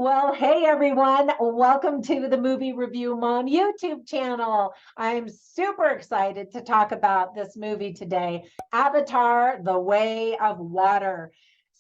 Well, hey everyone, welcome to the Movie Review Mom YouTube channel. I'm super excited to talk about this movie today, Avatar: The Way of Water.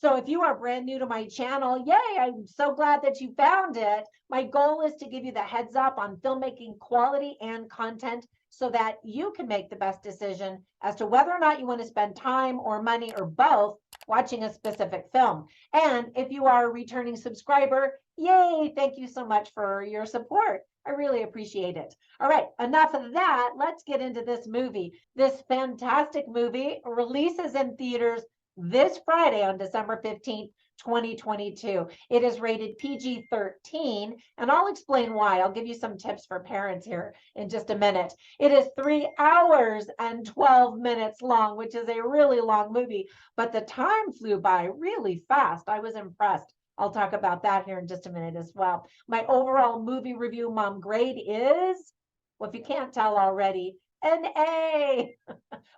So if you are brand new to my channel, yay, I'm so glad that you found it. My goal is to give you the heads up on filmmaking quality and content so that you can make the best decision as to whether or not you want to spend time or money or both watching a specific film. And if you are a returning subscriber, yay, thank you so much for your support. I really appreciate it. All right, enough of that. Let's get into this movie. This fantastic movie releases in theaters this Friday on December 15th, 2022. It is rated PG-13, and I'll explain why. I'll give you some tips for parents here in just a minute. It is 3 hours and 12 minutes long, which is a really long movie, but the time flew by really fast. I was impressed. I'll talk about that here in just a minute as well. My overall movie review mom grade is, well, if you can't tell already, an A.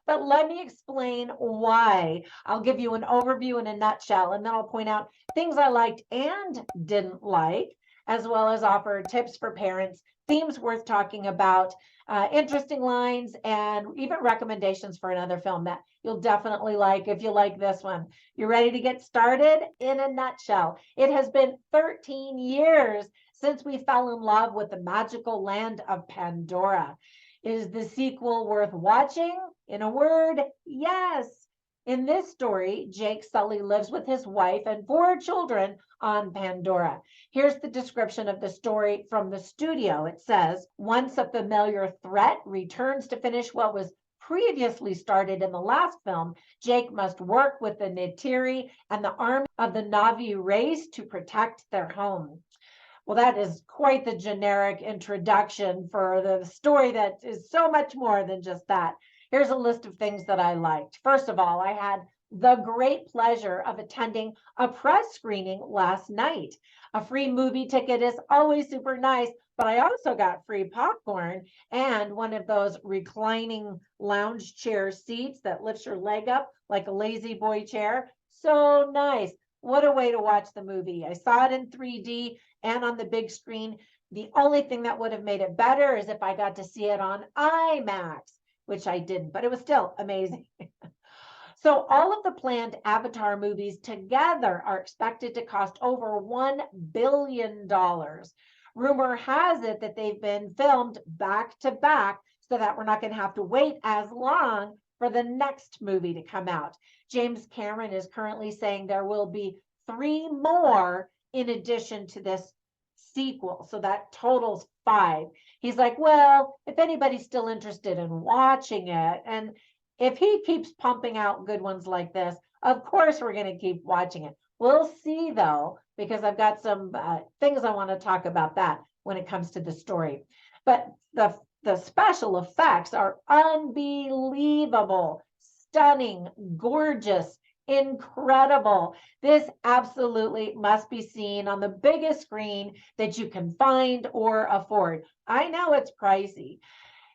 But let me explain why. I'll give you an overview in a nutshell, and then I'll point out things I liked and didn't like, as well as offer tips for parents, themes worth talking about, interesting lines, and even recommendations for another film that you'll definitely like if you like this one. You ready to get started? In a nutshell, it has been 13 years since we fell in love with the magical land of Pandora. Is the sequel worth watching? In a word, yes. In this story, Jake Sully lives with his wife and 4 children on Pandora. Here's the description of the story from the studio. It says, once a familiar threat returns to finish what was previously started in the last film, Jake must work with the Neytiri and the army of the Na'vi race to protect their home. Well, that is quite the generic introduction for the story that is so much more than just that. Here's a list of things that I liked. First of all, I had the great pleasure of attending a press screening last night. A free movie ticket is always super nice, but I also got free popcorn and one of those reclining lounge chair seats that lifts your leg up like a lazy boy chair. So nice. What a way to watch the movie. I saw it in 3D and on the big screen. The only thing that would have made it better is if I got to see it on IMAX, which I didn't, but it was still amazing. So all of the planned Avatar movies together are expected to cost over $1 billion. Rumor has it that they've been filmed back to back so that we're not going to have to wait as long for the next movie to come out. James Cameron is currently saying there will be 3 more in addition to this sequel. So that totals 5. He's like, well, if anybody's still interested in watching it, and if he keeps pumping out good ones like this, of course we're going to keep watching it. We'll see though, because I've got some things I want to talk about that when it comes to the story. But the special effects are unbelievable, stunning, gorgeous, incredible. This absolutely must be seen on the biggest screen that you can find or afford. I know it's pricey.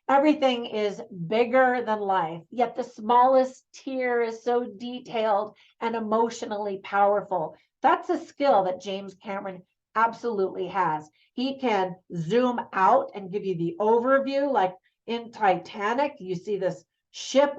Everything is bigger than life, yet the smallest tear is so detailed and emotionally powerful. That's a skill that James Cameron absolutely has. He can zoom out and give you the overview, like in Titanic. You see this ship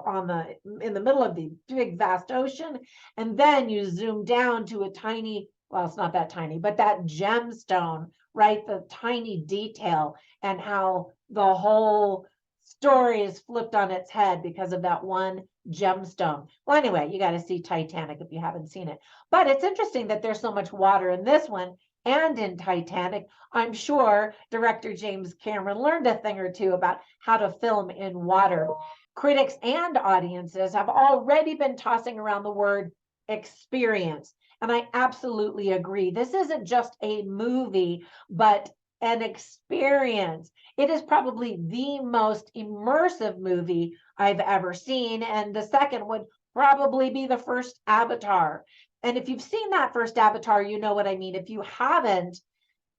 in the middle of the big vast ocean, and then you zoom down to a tiny, well, it's not that tiny, but that gemstone, right? The tiny detail and how the whole story is flipped on its head because of that one gemstone. Well, anyway, you got to see Titanic if you haven't seen it. But it's interesting that there's so much water in this one and in Titanic. I'm sure director James Cameron learned a thing or two about how to film in water. Critics and audiences have already been tossing around the word experience. And I absolutely agree. This isn't just a movie, but an experience. It is probably the most immersive movie I've ever seen. And the second would probably be the first Avatar. And if you've seen that first Avatar, you know what I mean. If you haven't,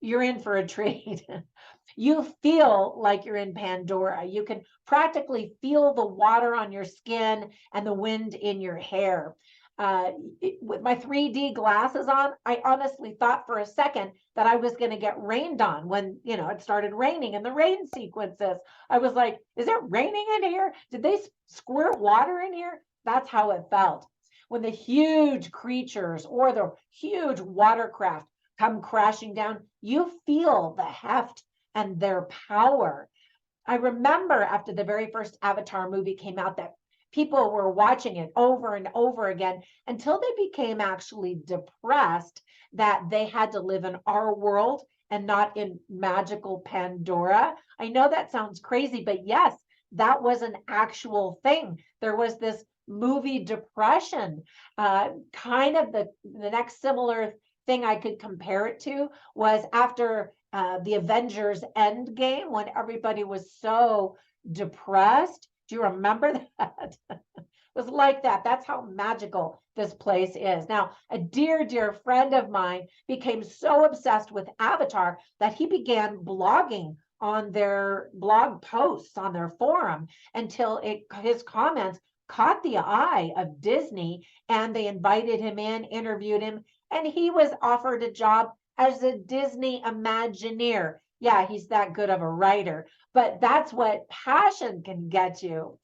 you're in for a treat. You feel like you're in Pandora. You can practically feel the water on your skin and the wind in your hair. with my 3D glasses on, I honestly thought for a second that I was going to get rained on when, it started raining in the rain sequences. I was like, is it raining in here? Did they squirt water in here? That's how it felt. When the huge creatures or the huge watercraft come crashing down, you feel the heft and their power. I remember after the very first Avatar movie came out that people were watching it over and over again until they became actually depressed that they had to live in our world and not in magical Pandora. I know that sounds crazy, but yes, that was an actual thing. There was this movie depression. Kind of the next similar thing I could compare it to was after the Avengers Endgame, when everybody was so depressed. Do you remember that? It was like that. That's how magical this place is. Now, a dear, dear friend of mine became so obsessed with Avatar that he began blogging on their blog posts on their forum until his comments caught the eye of Disney, and they invited him in, interviewed him, and he was offered a job as a Disney Imagineer. Yeah, he's that good of a writer, but that's what passion can get you.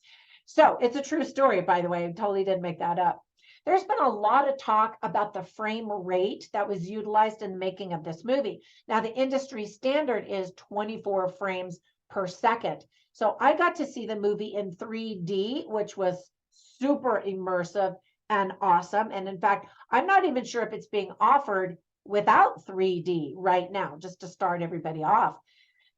So it's a true story, by the way. I totally didn't make that up. There's been a lot of talk about the frame rate that was utilized in the making of this movie. Now, the industry standard is 24 frames per second. So I got to see the movie in 3D, which was super immersive and awesome. And in fact, I'm not even sure if it's being offered without 3D right now, just to start everybody off.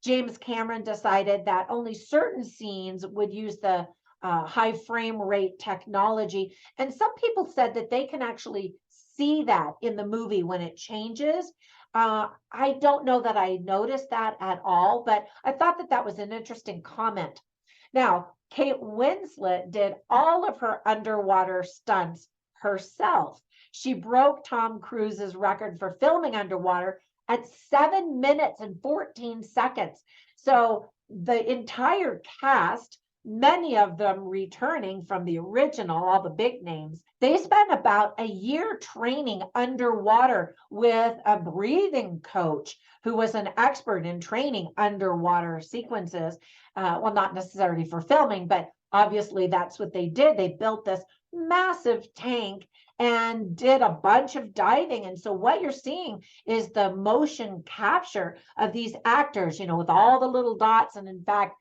James Cameron decided that only certain scenes would use the high frame rate technology. And some people said that they can actually see that in the movie when it changes. I don't know that I noticed that at all, but I thought that that was an interesting comment. Now, Kate Winslet did all of her underwater stunts herself. She broke Tom Cruise's record for filming underwater at 7 minutes and 14 seconds. So the entire cast, many of them returning from the original, all the big names, they spent about a year training underwater with a breathing coach who was an expert in training underwater sequences. Well, not necessarily for filming, but obviously that's what they did. They built this massive tank and did a bunch of diving. And so what you're seeing is the motion capture of these actors, with all the little dots. And in fact,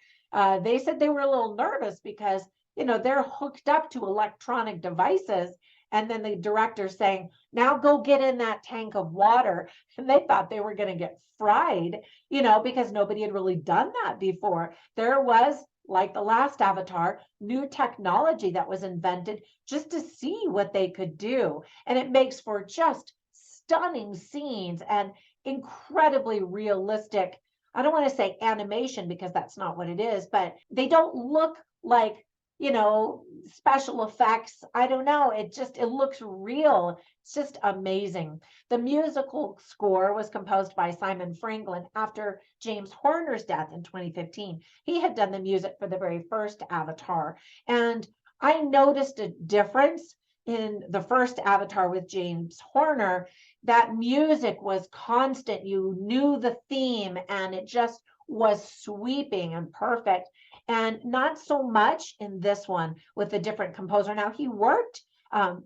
they said they were a little nervous because, they're hooked up to electronic devices. And then the director's saying, now go get in that tank of water. And they thought they were going to get fried, because nobody had really done that before. There was, like the last Avatar, new technology that was invented just to see what they could do. And it makes for just stunning scenes and incredibly realistic. I don't want to say animation because that's not what it is, but they don't look like, special effects. I don't know. It looks real. It's just amazing. The musical score was composed by Simon Franklin after James Horner's death in 2015. He had done the music for the very first Avatar. And I noticed a difference in the first Avatar with James Horner. That music was constant. You knew the theme and it just was sweeping and perfect. And not so much in this one with a different composer. Now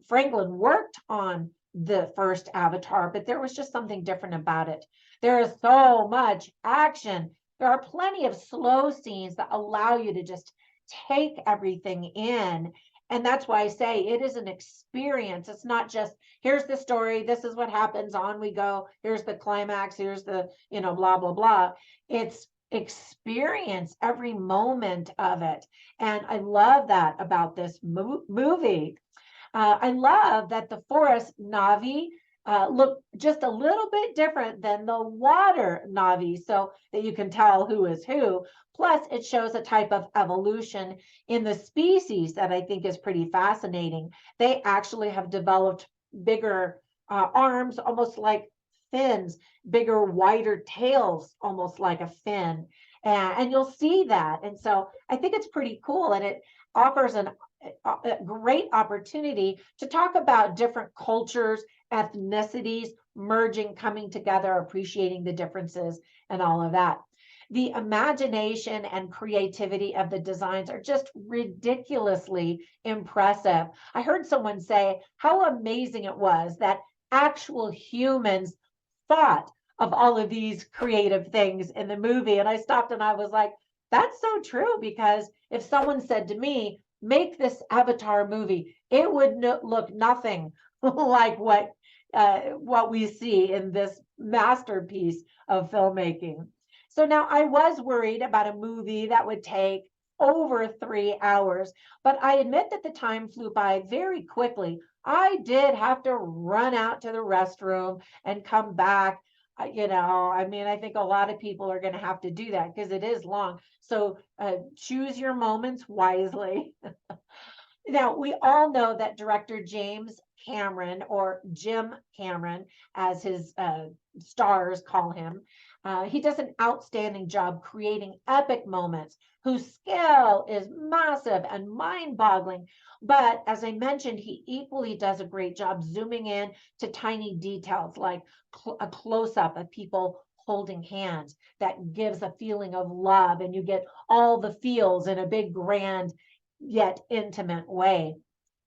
Franklin worked on the first Avatar, but there was just something different about it. There is so much action. There are plenty of slow scenes that allow you to just take everything in. And that's why I say it is an experience. It's not just, here's the story, this is what happens, on we go, here's the climax, here's the, blah, blah, blah. It's experience every moment of it. And I love that about this movie. I love that the forest Na'vi look just a little bit different than the water Na'vi, so that you can tell who is who. Plus, it shows a type of evolution in the species that I think is pretty fascinating. They actually have developed bigger arms, almost like fins, bigger, wider tails, almost like a fin. And you'll see that. And so I think it's pretty cool. And it offers an a great opportunity to talk about different cultures, ethnicities, merging, coming together, appreciating the differences, and all of that. The imagination and creativity of the designs are just ridiculously impressive. I heard someone say how amazing it was that actual humans thought of all of these creative things in the movie. And I stopped and I was like, that's so true, because if someone said to me, make this Avatar movie, it would look nothing like what we see in this masterpiece of filmmaking. So now I was worried about a movie that would take over 3 hours, but I admit that the time flew by very quickly. I did have to run out to the restroom and come back. I mean, I think a lot of people are going to have to do that because it is long. So choose your moments wisely. Now, we all know that director James Cameron, or Jim Cameron, as his stars call him, he does an outstanding job creating epic moments whose scale is massive and mind-boggling. But as I mentioned, he equally does a great job zooming in to tiny details like a close-up of people holding hands that gives a feeling of love, and you get all the feels in a big, grand, yet intimate way.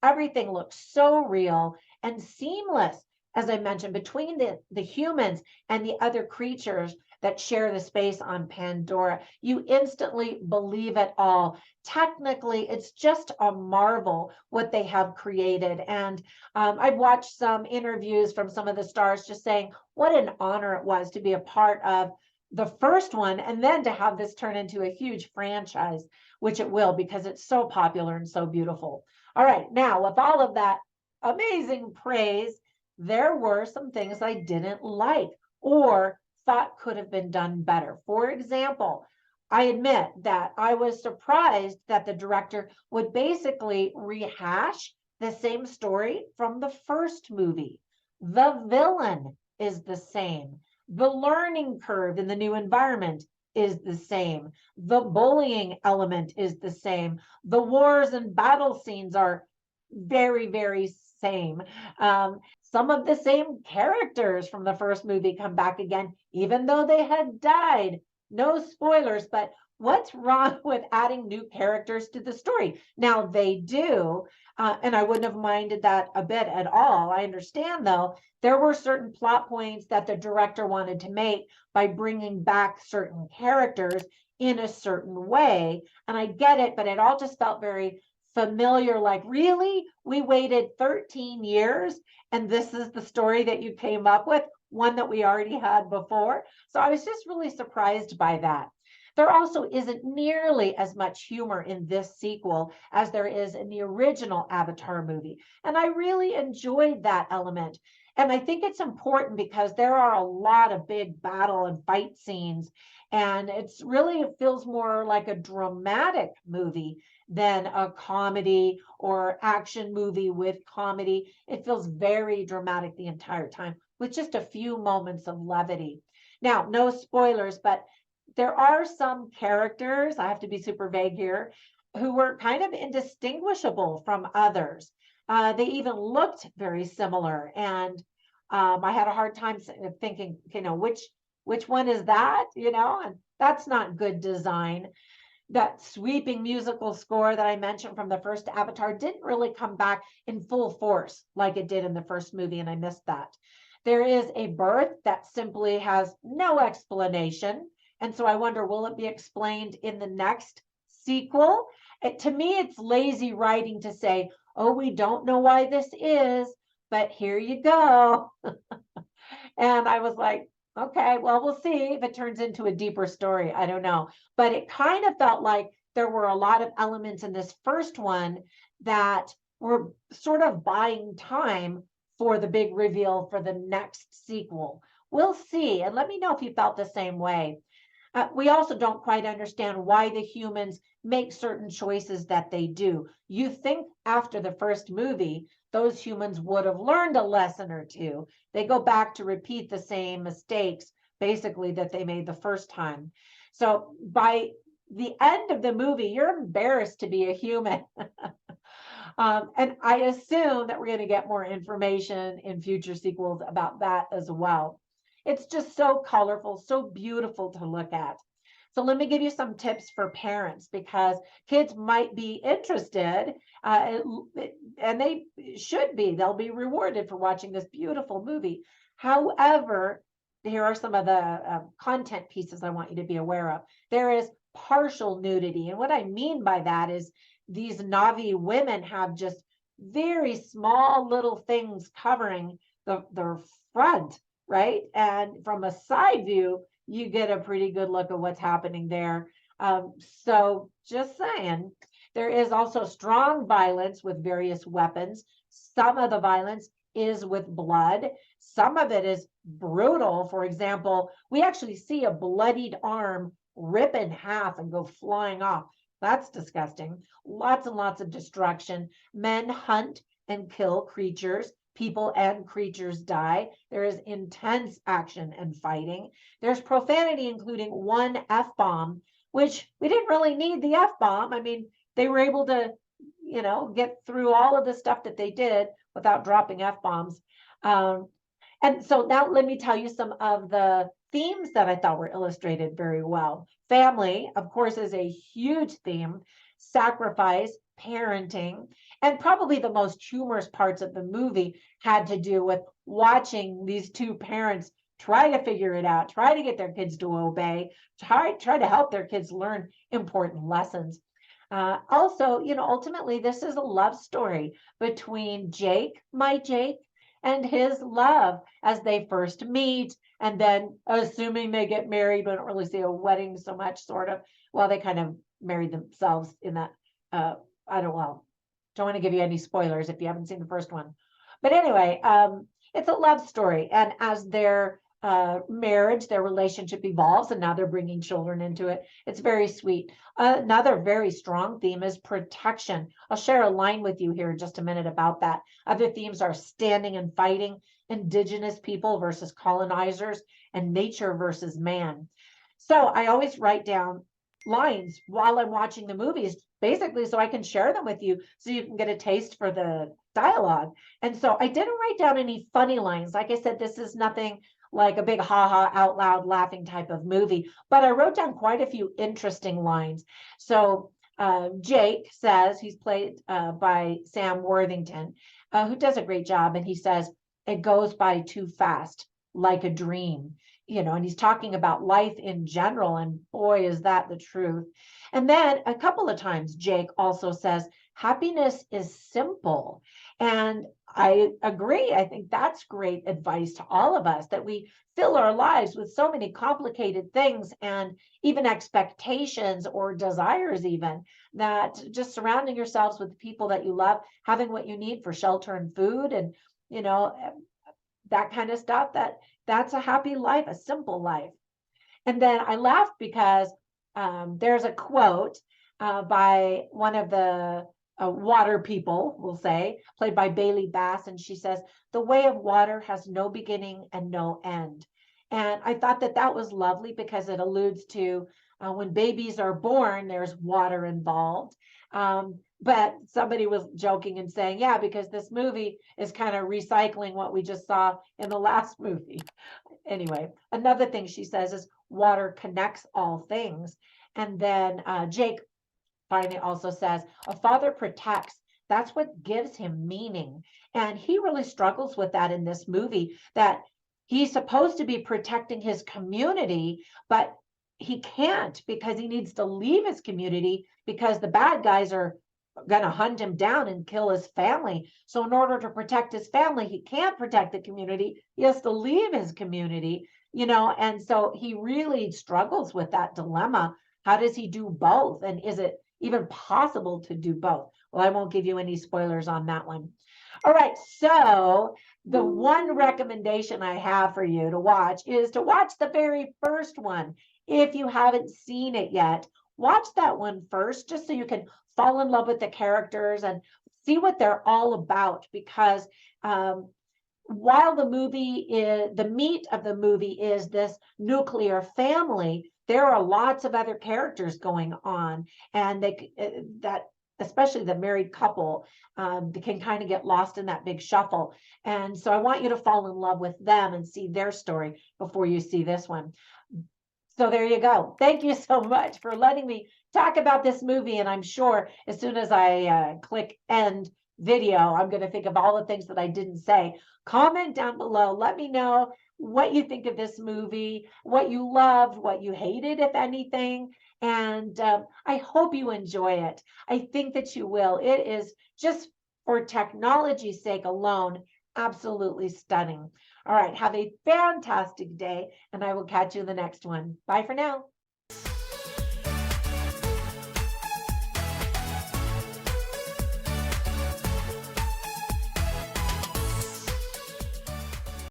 Everything looks so real and seamless, as I mentioned, between the humans and the other creatures that share the space on Pandora. You instantly believe it all. Technically, it's just a marvel what they have created. And I've watched some interviews from some of the stars just saying what an honor it was to be a part of the first one, and then to have this turn into a huge franchise, which it will, because it's so popular and so beautiful. All right, now with all of that amazing praise, there were some things I didn't like or thought could have been done better. For example, I admit that I was surprised that the director would basically rehash the same story from the first movie. The villain is the same. The learning curve in the new environment is the same. The bullying element is the same. The wars and battle scenes are very, very same. Some of the same characters from the first movie come back again, even though they had died. No spoilers, but what's wrong with adding new characters to the story? Now they do, and I wouldn't have minded that a bit at all. I understand, though, there were certain plot points that the director wanted to make by bringing back certain characters in a certain way. And I get it, but it all just felt very familiar. Like, really? We waited 13 years and this is the story that you came up with, one that we already had before? So I was just really surprised by that. There also isn't nearly as much humor in this sequel as there is in the original Avatar movie. And I really enjoyed that element. And I think it's important because there are a lot of big battle and fight scenes. And it feels more like a dramatic movie than a comedy or action movie with comedy. It feels very dramatic the entire time with just a few moments of levity. Now, no spoilers, but there are some characters, I have to be super vague here, who were kind of indistinguishable from others. They even looked very similar. And I had a hard time thinking, which one is that? And that's not good design. That sweeping musical score that I mentioned from the first Avatar didn't really come back in full force like it did in the first movie, and I missed that. There is a birth that simply has no explanation, and so I wonder, will it be explained in the next sequel? To me, it's lazy writing to say, oh, we don't know why this is, but here you go. And I was like, okay, well, we'll see if it turns into a deeper story. I don't know. But it kind of felt like there were a lot of elements in this first one that were sort of buying time for the big reveal for the next sequel. We'll see. And let me know if you felt the same way. We also don't quite understand why the humans make certain choices that they do. You think after the first movie, those humans would have learned a lesson or two. They go back to repeat the same mistakes, basically, that they made the first time. So by the end of the movie, you're embarrassed to be a human. And I assume that we're going to get more information in future sequels about that as well. It's just so colorful, so beautiful to look at. So let me give you some tips for parents because kids might be interested, and they should be. They'll be rewarded for watching this beautiful movie. However, here are some of the content pieces I want you to be aware of. There is partial nudity. And what I mean by that is these Navi women have just very small little things covering their front, right? And from a side view, you get a pretty good look at what's happening there. So just saying, there is also strong violence with various weapons. Some of the violence is with blood. Some of it is brutal. For example, we actually see a bloodied arm rip in half and go flying off. That's disgusting. Lots and lots of destruction. Men hunt and kill creatures. People and creatures die. There is intense action and fighting. There's profanity, including one F-bomb, which we didn't really need the F-bomb. I mean, they were able to, get through all of the stuff that they did without dropping F-bombs. And so now let me tell you some of the themes that I thought were illustrated very well. Family, of course, is a huge theme. Sacrifice, parenting, and probably the most humorous parts of the movie had to do with watching these two parents try to figure it out, try to get their kids to obey, try to help their kids learn important lessons. Also, ultimately, this is a love story between my Jake, and his love as they first meet, and then assuming they get married, we don't really see a wedding so much, sort of. Well, they kind of married themselves in that. Don't want to give you any spoilers if you haven't seen the first one. But anyway, it's a love story, and as their marriage, their relationship evolves, and now they're bringing children into it. It's very sweet. Another very strong theme is protection. I'll share a line with you here in just a minute about that. Other themes are standing and fighting, indigenous people versus colonizers, and nature versus man. So I always write down lines while I'm watching the movies, basically so I can share them with you so you can get a taste for the dialogue. And so I didn't write down any funny lines. Like I said, this is nothing like a big ha-ha out loud laughing type of movie, but I wrote down quite a few interesting lines. So Jake says, he's played by Sam Worthington, who does a great job, and he says, it goes by too fast, like a dream, and he's talking about life in general, and boy, is that the truth. And then a couple of times, Jake also says, happiness is simple. And I agree. I think that's great advice to all of us, that we fill our lives with so many complicated things and even expectations or desires, even, that just surrounding yourselves with the people that you love, having what you need for shelter and food, and that kind of stuff, that's a happy life, a simple life. And then I laughed because there's a quote by one of the water people, we'll say, played by Bailey Bass, and she says, the way of water has no beginning and no end. And I thought that was lovely because it alludes to when babies are born, there's water involved. But somebody was joking and saying, yeah, because this movie is kind of recycling what we just saw in the last movie. Anyway, another thing she says is water connects all things. And then Jake finally also says, a father protects. That's what gives him meaning. And he really struggles with that in this movie, that he's supposed to be protecting his community, but he can't because he needs to leave his community because the bad guys are going to hunt him down and kill his family. So in order to protect his family, he can't protect the community. He has to leave his community, and so he really struggles with that dilemma. How does he do both? And is it even possible to do both? Well, I won't give you any spoilers on that one. All right, so the one recommendation I have for you to watch is to watch the very first one. If you haven't seen it yet, watch that one first, just so you can fall in love with the characters and see what they're all about. Because while the meat of the movie is this nuclear family, there are lots of other characters going on, and that especially the married couple, can kind of get lost in that big shuffle. And so I want you to fall in love with them and see their story before you see this one. So there you go. Thank you so much for letting me talk about this movie. And I'm sure as soon as I click end video, I'm going to think of all the things that I didn't say. Comment down below. Let me know what you think of this movie, what you loved, what you hated, if anything. And I hope you enjoy it. I think that you will. It is just for technology's sake alone, absolutely stunning. All right, have a fantastic day, and I will catch you in the next one. Bye for now.